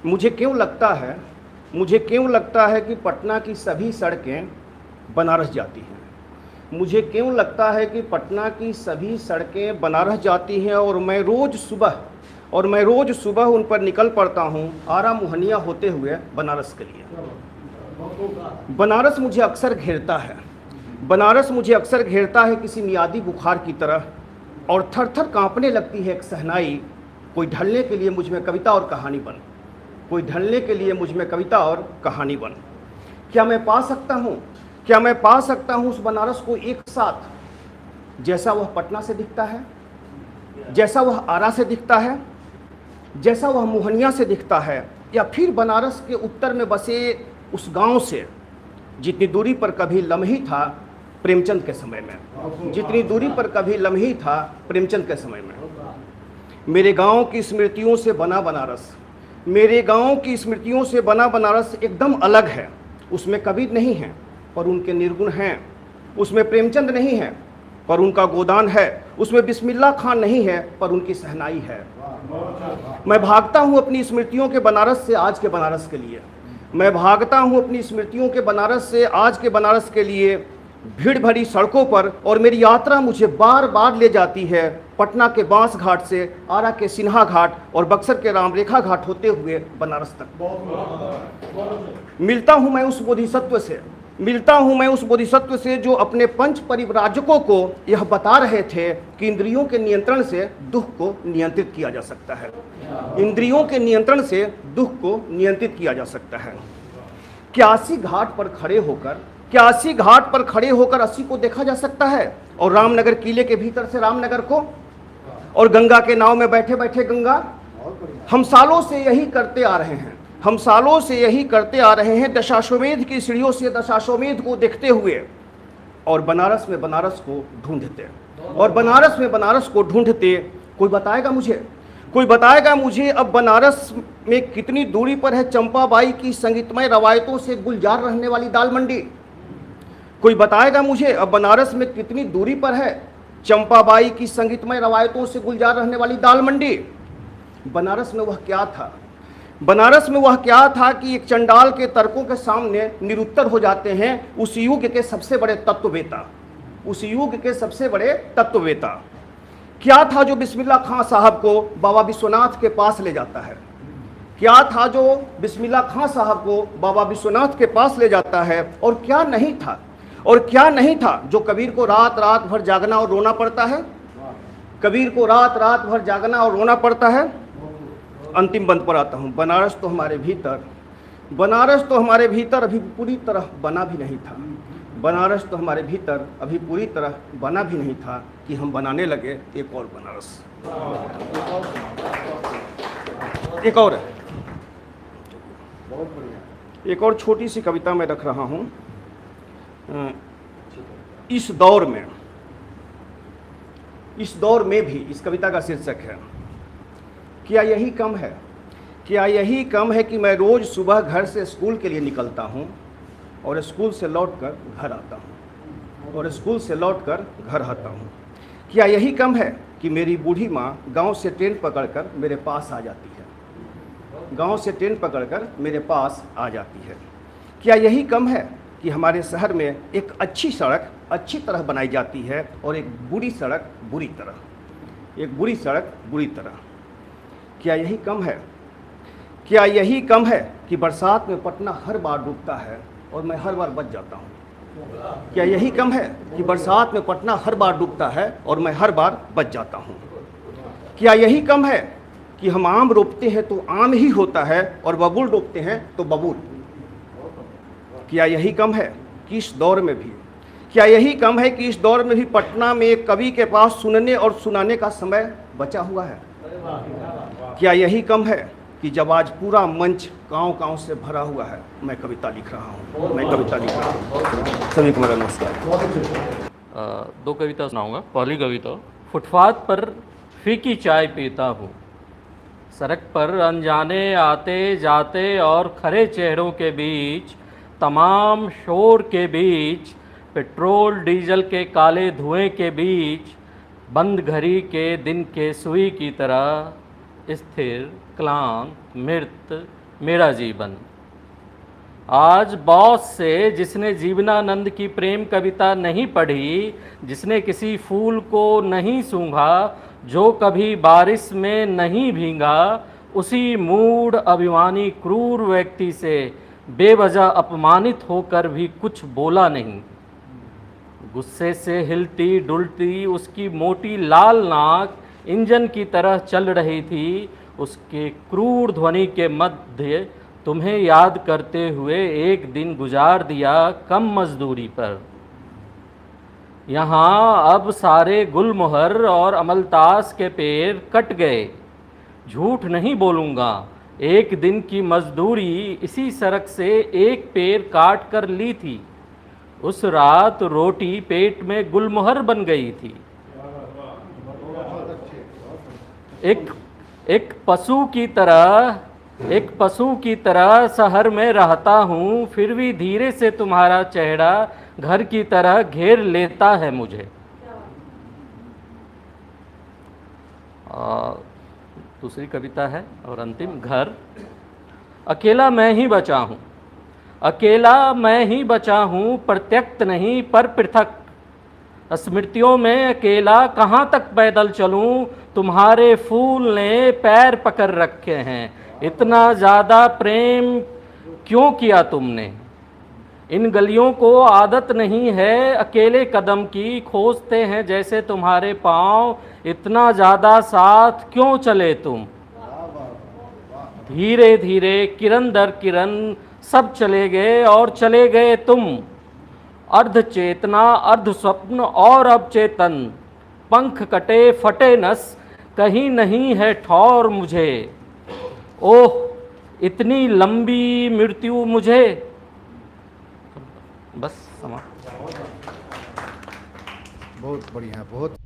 मुझे क्यों लगता है कि पटना की सभी सड़कें बनारस जाती हैं। मुझे क्यों लगता है कि पटना की सभी सड़कें बनारस जाती हैं और मैं रोज़ सुबह उन पर निकल पड़ता हूँ आरा मोहनिया होते हुए बनारस के लिए। बनारस मुझे अक्सर घेरता है किसी मियादी बुखार की तरह, और थर थर काँपने लगती है एक सहनाई। कोई ढलने के लिए मुझ में कविता और कहानी बन। क्या मैं पा सकता हूँ उस बनारस को एक साथ, जैसा वह पटना से दिखता है, जैसा वह आरा से दिखता है, जैसा वह मोहनिया से दिखता है, या फिर बनारस के उत्तर में बसे उस गांव से, जितनी दूरी पर कभी लम्ही था प्रेमचंद के समय में। मेरे गांव की स्मृतियों से बना बनारस एकदम अलग है। उसमें कबीर नहीं है पर उनके निर्गुण हैं, उसमें प्रेमचंद नहीं है पर उनका गोदान है, उसमें बिस्मिल्लाह खान नहीं है पर उनकी सहनाई है। मैं भागता हूँ अपनी स्मृतियों के बनारस से आज के बनारस के लिए, भीड़ भरी सड़कों पर, और मेरी यात्रा मुझे बार बार ले जाती है पटना के बांस घाट से आरा के सिन्हा घाट और बक्सर के रामरेखा घाट होते हुए बनारस तक। मिलता हूँ मैं उस बोधिसत्व से जो अपने पंच परिव्राजकों को यह बता रहे थे कि इंद्रियों के नियंत्रण से दुख को नियंत्रित किया जा सकता है। क्यासी घाट पर खड़े होकर अस्सी को देखा जा सकता है, और रामनगर किले के भीतर से रामनगर को, और गंगा के नाव में बैठे बैठे गंगा। हम सालों से यही करते आ रहे हैं दशाश्वमेध की सीढ़ियों से दशाश्वमेध को देखते हुए, और बनारस में बनारस को ढूंढते। कोई बताएगा मुझे अब बनारस में कितनी दूरी पर है चंपाबाई की संगीतमय रवायतों से गुलजार रहने वाली दाल मंडी। कोई बताएगा मुझे अब बनारस में कितनी दूरी पर है चंपाबाई की संगीतमय रवायतों से गुलजार रहने वाली दाल मंडी। बनारस में वह क्या था कि एक चंडाल के तर्कों के सामने निरुत्तर हो जाते हैं उस युग के सबसे बड़े तत्ववेता। क्या था जो बिस्मिल्लाह खां साहब को बाबा विश्वनाथ के पास ले जाता है, और क्या नहीं था जो कबीर को रात रात भर जागना और रोना पड़ता है। अंतिम बंद पर आता हूँ। बनारस तो हमारे भीतर अभी पूरी तरह बना भी नहीं था कि हम बनाने लगे एक और बनारस। एक और छोटी सी कविता मैं रख रहा हूँ। इस दौर में भी, इस कविता का शीर्षक है क्या यही कम है कि मैं रोज सुबह घर से स्कूल के लिए निकलता हूँ और स्कूल से लौटकर घर आता हूँ। क्या यही कम है कि मेरी बूढ़ी माँ गांव से ट्रेन पकड़कर मेरे पास आ जाती है। क्या यही कम है कि हमारे शहर में एक अच्छी सड़क अच्छी तरह बनाई जाती है और एक बुरी सड़क बुरी तरह। क्या यही कम है कि बरसात में पटना हर बार डूबता है और मैं हर बार बच जाता हूँ। क्या यही कम है कि बरसात में पटना हर बार डूबता है और मैं हर बार बच जाता हूँ। क्या यही कम है कि हम आम रोपते हैं तो आम ही होता है और बबूल रोपते हैं तो बबूल। क्या यही कम है कि इस दौर में भी पटना में एक कवि के पास सुनने और सुनाने का समय बचा हुआ है। क्या यही कम है कि जब आज पूरा मंच गांव से भरा हुआ है, मैं कविता लिख रहा हूँ। सभी को मेरा नमस्कार। दो कविता सुनाऊंगा। पहली कविता, फुटपाथ पर फीकी चाय पीता हूँ, सड़क पर अनजाने आते जाते और खरे चेहरों के बीच, तमाम शोर के बीच, पेट्रोल डीजल के काले धुएं के बीच, बंद घड़ी के दिन के सुई की तरह स्थिर, क्लांत, मृत, मेरा जीवन। आज बॉस से जिसने जीवनानंद की प्रेम कविता नहीं पढ़ी, जिसने किसी फूल को नहीं सूंघा, जो कभी बारिश में नहीं भींगा, उसी मूढ़ अभिमानी क्रूर व्यक्ति से बेवजह अपमानित होकर भी कुछ बोला नहीं। गुस्से से हिलती डुलती उसकी मोटी लाल नाक इंजन की तरह चल रही थी। उसके क्रूर ध्वनि के मध्य तुम्हें याद करते हुए एक दिन गुजार दिया कम मजदूरी पर। यहाँ अब सारे गुलमोहर और अमलतास के पेड़ कट गए। झूठ नहीं बोलूँगा, एक दिन की मजदूरी इसी सड़क से एक पेड़ काट कर ली थी। उस रात रोटी पेट में गुलमोहर बन गई थी। एक पशु की तरह शहर में रहता हूँ, फिर भी धीरे से तुम्हारा चेहरा घर की तरह घेर लेता है मुझे। दूसरी कविता है और अंतिम, घर। अकेला मैं ही बचा हूँ, अकेला मैं ही बचा हूँ, प्रत्यक्त नहीं पर पृथक। स्मृतियों में अकेला कहाँ तक पैदल चलूँ, तुम्हारे फूल ने पैर पकड़ रखे हैं। इतना ज़्यादा प्रेम क्यों किया तुमने? इन गलियों को आदत नहीं है अकेले कदम की, खोजते हैं जैसे तुम्हारे पाँव। इतना ज़्यादा साथ क्यों चले तुम? धीरे धीरे किरण दर किरण सब चले गए और चले गए तुम। अर्ध चेतना अर्ध स्वप्न और अब चेतन, पंख कटे फटे नस, कहीं नहीं है ठौर मुझे। ओह इतनी लंबी मृत्यु मुझे। बस समाप्त। बहुत बढ़िया, बहुत